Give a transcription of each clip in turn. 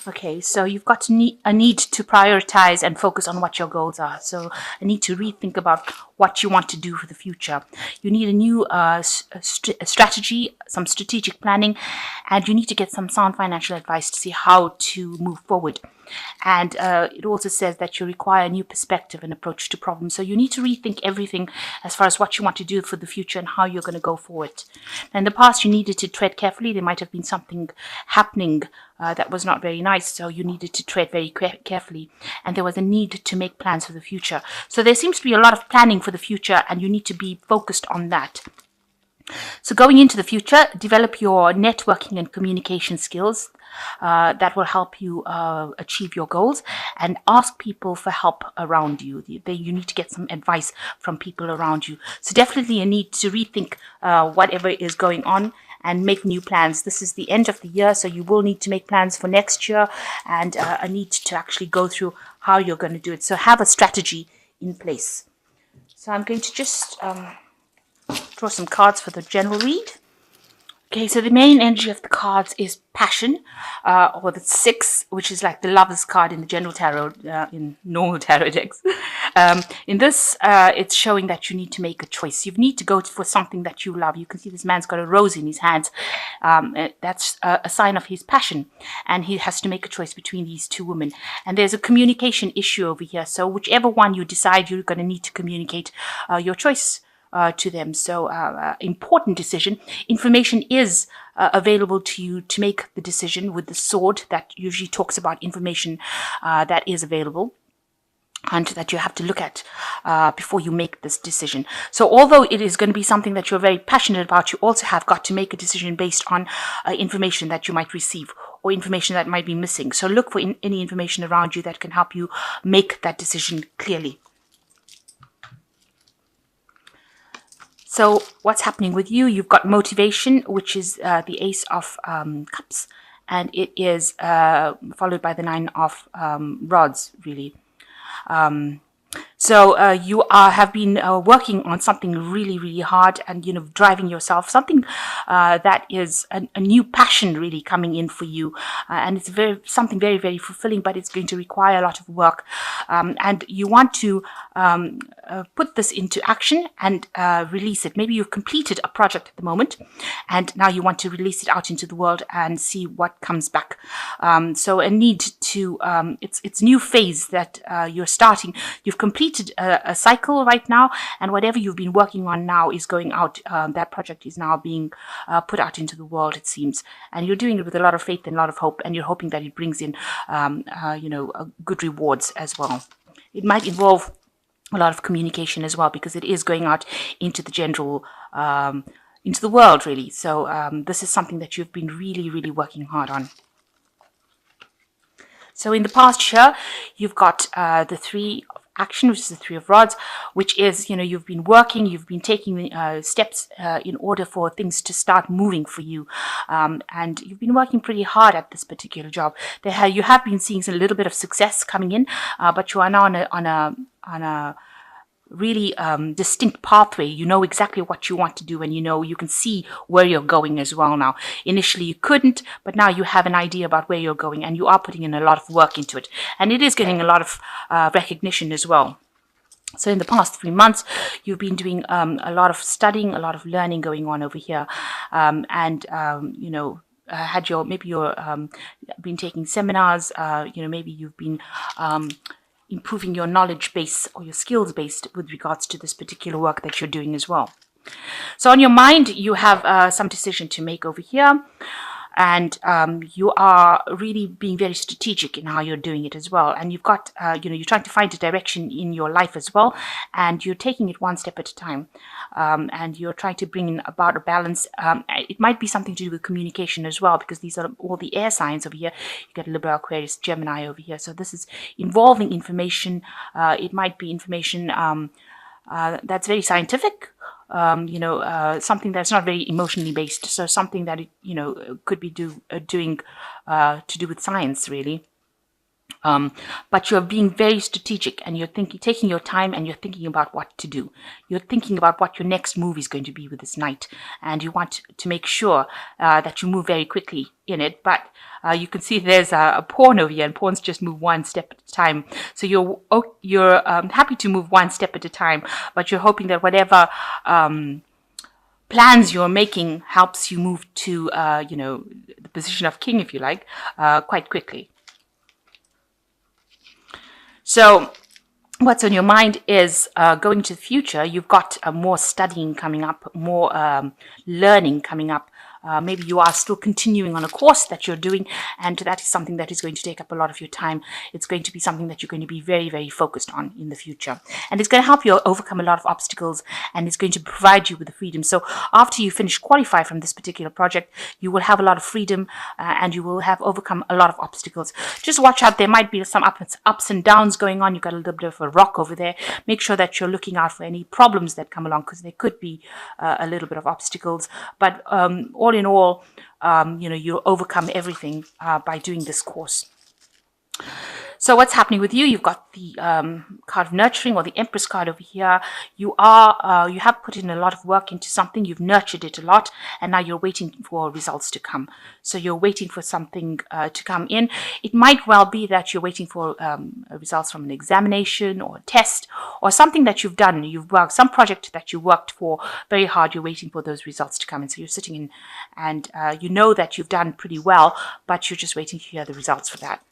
Okay, so you've got a need to prioritize and focus on what your goals are. So a need to rethink about what you want to do for the future. You need a new strategy, some strategic planning, and you need to get some sound financial advice to see how to move forward. And it also says that you require a new perspective and approach to problems. So you need to rethink everything as far as what you want to do for the future and how you're going to go forward. In the past, you needed to tread carefully. There might have been something happening that was not very nice, so you needed to tread very carefully. And there was a need to make plans for the future. So there seems to be a lot of planning for the future, and you need to be focused on that. So going into the future, develop your networking and communication skills. That will help you achieve your goals, and ask people for help around you. You need to get some advice from people around you. So definitely a need to rethink whatever is going on and make new plans. This is the end of the year, so you will need to make plans for next year, and a need to actually go through how you're going to do it. So have a strategy in place. So I'm going to just draw some cards for the general read. Okay, so the main energy of the cards is passion, or the 6, which is like the Lover's card in the general tarot, in normal tarot decks. In this, it's showing that you need to make a choice. You need to go for something that you love. You can see this man's got a rose in his hands. That's a sign of his passion, and he has to make a choice between these two women. And there's a communication issue over here. So whichever one you decide, you're going to need to communicate your choice to them. So important decision. Information is available to you to make the decision with the sword. That usually talks about information that is available and that you have to look at before you make this decision. So although it is going to be something that you're very passionate about, you also have got to make a decision based on information that you might receive or information that might be missing. So look for any information around you that can help you make that decision clearly. So what's happening with you? You've got motivation, which is the Ace of Cups, and it is followed by the 9 of Rods, really. So you have been working on something really, really hard, and driving yourself, something that is a new passion really coming in for you, and it's something very, very fulfilling, but it's going to require a lot of work, and you want to put this into action and release it. Maybe you've completed a project at the moment, and now you want to release it out into the world and see what comes back. So a need to it's new phase that you're starting. You've completed a cycle right now, and whatever you've been working on now is going out. That project is now being put out into the world, it seems, and you're doing it with a lot of faith and a lot of hope, and you're hoping that it brings in good rewards as well. It might involve a lot of communication as well, because it is going out into the general into the world, really. So this is something that you've been really, really working hard on. So in the past year, you've got the 3 of action, which is the 3 of Rods, which is, you've been working, you've been taking steps in order for things to start moving for you. And you've been working pretty hard at this particular job. You have been seeing a little bit of success coming in, but you are now on a really distinct pathway. You know exactly what you want to do, and you can see where you're going as well now. Initially you couldn't, but now you have an idea about where you're going, and you are putting in a lot of work into it, and it is getting a lot of recognition as well. So in the past 3 months, you've been doing a lot of studying, a lot of learning going on over here, maybe you're been taking seminars, maybe you've been improving your knowledge base or your skills base with regards to this particular work that you're doing as well. So on your mind, you have some decision to make over here, and you are really being very strategic in how you're doing it as well. And you've got, you're trying to find a direction in your life as well, and you're taking it one step at a time, and you're trying to bring in about a balance. It might be something to do with communication as well, because these are all the air signs over here. You get Libra, Aquarius, Gemini over here. So this is involving information. It might be information that's very scientific, something that's not very emotionally based. So something that could be doing to do with science, really. But you're being very strategic, and you're taking your time, and you're thinking about what to do. You're thinking about what your next move is going to be with this knight, and you want to make sure that you move very quickly in it. But you can see there's a pawn over here, and pawns just move one step at a time. So you're happy to move one step at a time, but you're hoping that whatever plans you're making helps you move to the position of king, if you like, quite quickly. So what's on your mind is going to the future. You've got more studying coming up, more learning coming up. Maybe you are still continuing on a course that you're doing, and that is something that is going to take up a lot of your time. It's going to be something that you're going to be very, very focused on in the future. And it's going to help you overcome a lot of obstacles, and it's going to provide you with the freedom. So after you finish qualify from this particular project, you will have a lot of freedom, and you will have overcome a lot of obstacles. Just watch out. There might be some ups and downs going on. You've got a little bit of a rock over there. Make sure that you're looking out for any problems that come along, because there could be a little bit of obstacles. But all in all, you'll overcome everything by doing this course. So what's happening with you? You've got the card of nurturing, or the Empress card over here. You have put in a lot of work into something. You've nurtured it a lot, and now you're waiting for results to come. So you're waiting for something to come in. It might well be that you're waiting for results from an examination or a test, or something that you've done. You've worked some project that you worked for very hard. You're waiting for those results to come in. So you're sitting in, and you know that you've done pretty well, but you're just waiting to hear the results for that.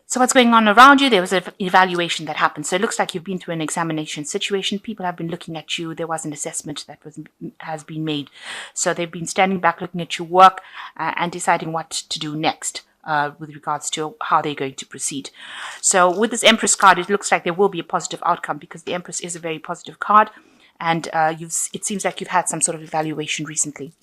So what's going on around you? There was an evaluation that happened. So it looks like you've been through an examination situation. People have been looking at you. There was an assessment that has been made. So they've been standing back, looking at your work and deciding what to do next with regards to how they're going to proceed. So with this Empress card, it looks like there will be a positive outcome, because the Empress is a very positive card, and it seems like you've had some sort of evaluation recently.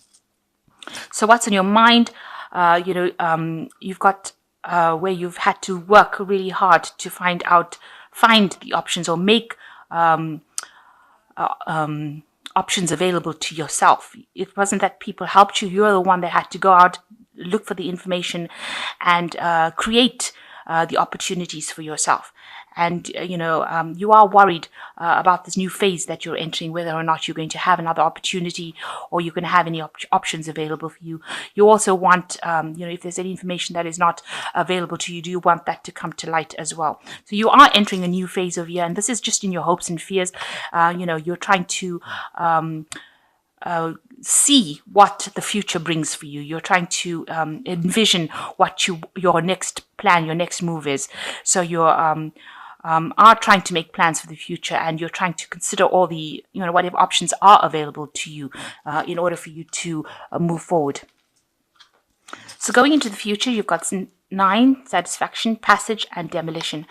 So what's on your mind? You've got where you've had to work really hard to find the options, or make options available to yourself. It wasn't that people helped you. You're the one that had to go out, look for the information, and create the opportunities for yourself. And, you are worried about this new phase that you're entering, whether or not you're going to have another opportunity, or you're going to have any options available for you. You also want, if there's any information that is not available to you, do you want that to come to light as well? So you are entering a new phase of year, and this is just in your hopes and fears. You're trying to see what the future brings for you. You're trying to envision what your next plan, your next move is. So you're are trying to make plans for the future, and you're trying to consider all the, whatever options are available to you in order for you to move forward. So going into the future, you've got 9, satisfaction, passage, and demolition.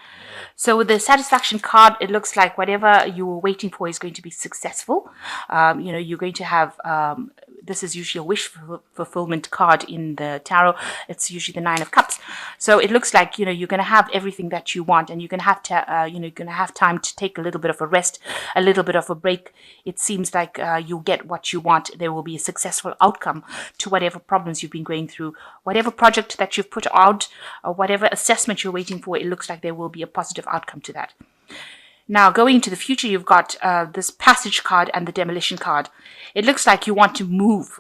So with the satisfaction card, it looks like whatever you were waiting for is going to be successful. You're going to have, this is usually a wish fulfillment card in the tarot. It's usually the 9 of Cups. So it looks like, you're going to have everything that you want, and you're going to have to, you're going to have time to take a little bit of a rest, a little bit of a break. It seems like you'll get what you want. There will be a successful outcome to whatever problems you've been going through, whatever project that you've put out, or whatever assessment you're waiting for. It looks like there will be a positive outcome to that. Now, going into the future, you've got this passage card and the demolition card. It looks like you want to move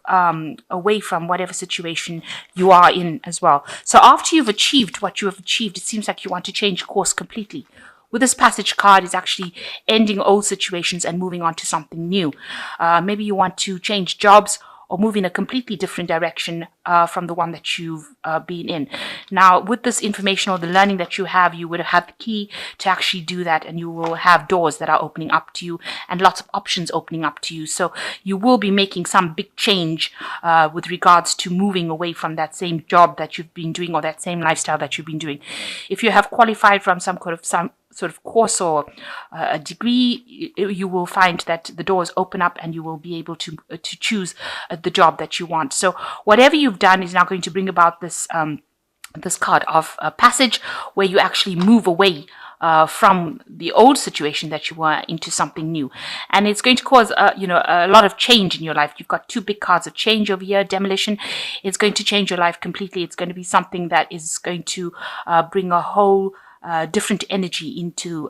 away from whatever situation you are in as well. So after you've achieved what you have achieved, it seems like you want to change course completely. With this passage card, it's actually ending old situations and moving on to something new. Maybe you want to change jobs, or move in a completely different direction from the one that you've been in. Now, with this information or the learning that you have, you would have had the key to actually do that, and you will have doors that are opening up to you and lots of options opening up to you. So you will be making some big change with regards to moving away from that same job that you've been doing, or that same lifestyle that you've been doing. If you have qualified from some sort of course or a degree, you will find that the doors open up, and you will be able to choose the job that you want. So whatever you've done is now going to bring about this this card of passage, where you actually move away from the old situation that you were into something new, and it's going to cause a lot of change in your life. You've got two big cards of change over here. Demolition. It's going to change your life completely. It's going to be something that is going to bring a whole different energy into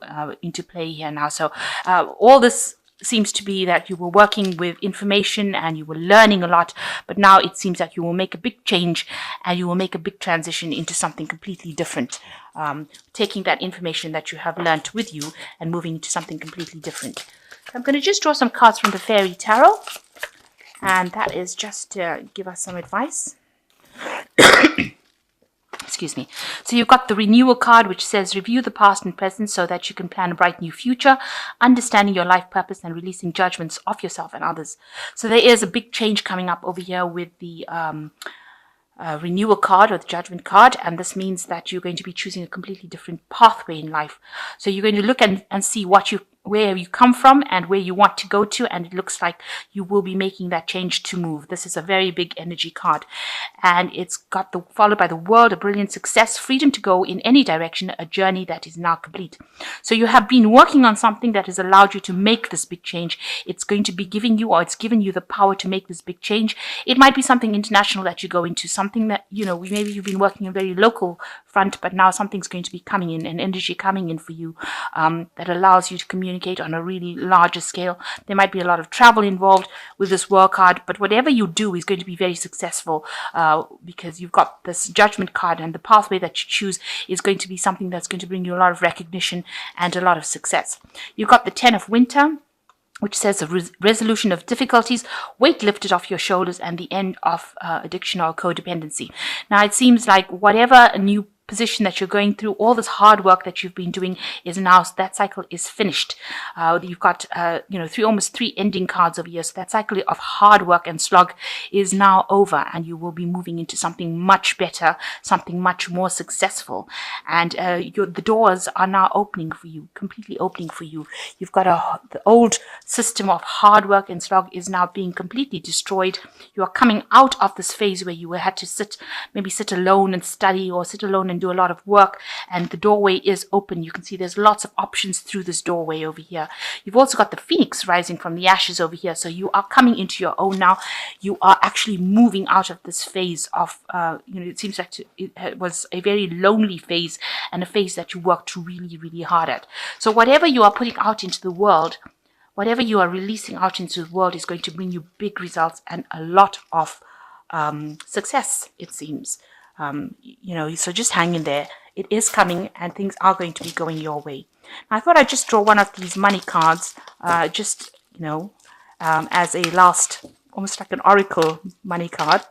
play here now. So all this seems to be that you were working with information and you were learning a lot, but now it seems that you will make a big change and you will make a big transition into something completely different, taking that information that you have learned with you and moving into something completely different. So I'm going to just draw some cards from the Fairy Tarot, and that is just to give us some advice. Excuse me. So you've got the renewal card, which says review the past and present so that you can plan a bright new future, understanding your life purpose and releasing judgments of yourself and others. So there is a big change coming up over here with the renewal card or the judgment card, and this means that you're going to be choosing a completely different pathway in life. So you're going to look and see where you come from and where you want to go to, and it looks like you will be making that change to move. This is a very big energy card, and it's got followed by the world, a brilliant success, freedom to go in any direction, a journey that is now complete. So you have been working on something that has allowed you to make this big change. It's going to be it's given you the power to make this big change. It might be something international that you go into, something that, maybe you've been working a very local front, but now something's going to be coming in, an energy coming in for you that allows you to communicate on a really larger scale. There might be a lot of travel involved with this world card, but whatever you do is going to be very successful because you've got this judgment card, and the pathway that you choose is going to be something that's going to bring you a lot of recognition and a lot of success. You've got the 10 of Winter, which says a resolution of difficulties, weight lifted off your shoulders, and the end of addiction or codependency. Now, it seems like whatever new position that you're going through, all this hard work that you've been doing is now, that cycle is finished. You've got almost three ending cards over here, so that cycle of hard work and slog is now over, and you will be moving into something much better, something much more successful, and the doors are now opening for you, completely opening for you. You've got the old system of hard work and slog is now being completely destroyed. You are coming out of this phase where you had to sit alone and study, or sit alone and do a lot of work, and the doorway is open. You can see there's lots of options through this doorway over here. You've also got the phoenix rising from the ashes over here, so you are coming into your own now. You are actually moving out of this phase of it seems like it was a very lonely phase, and a phase that you worked really, really hard at. So whatever you are putting out into the world, whatever you are releasing out into the world, is going to bring you big results and a lot of success, it seems. So just hang in there. It is coming, and things are going to be going your way. Now, I thought I'd just draw one of these money cards, as a last, almost like an oracle money card.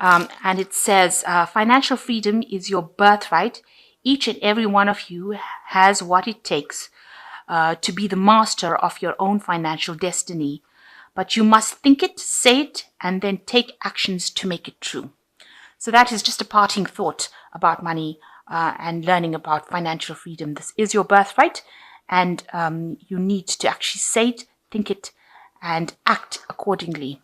And it says, financial freedom is your birthright. Each and every one of you has what it takes to be the master of your own financial destiny. But you must think it, say it, and then take actions to make it true. So that is just a parting thought about money and learning about financial freedom. This is your birthright, and you need to actually say it, think it, and act accordingly.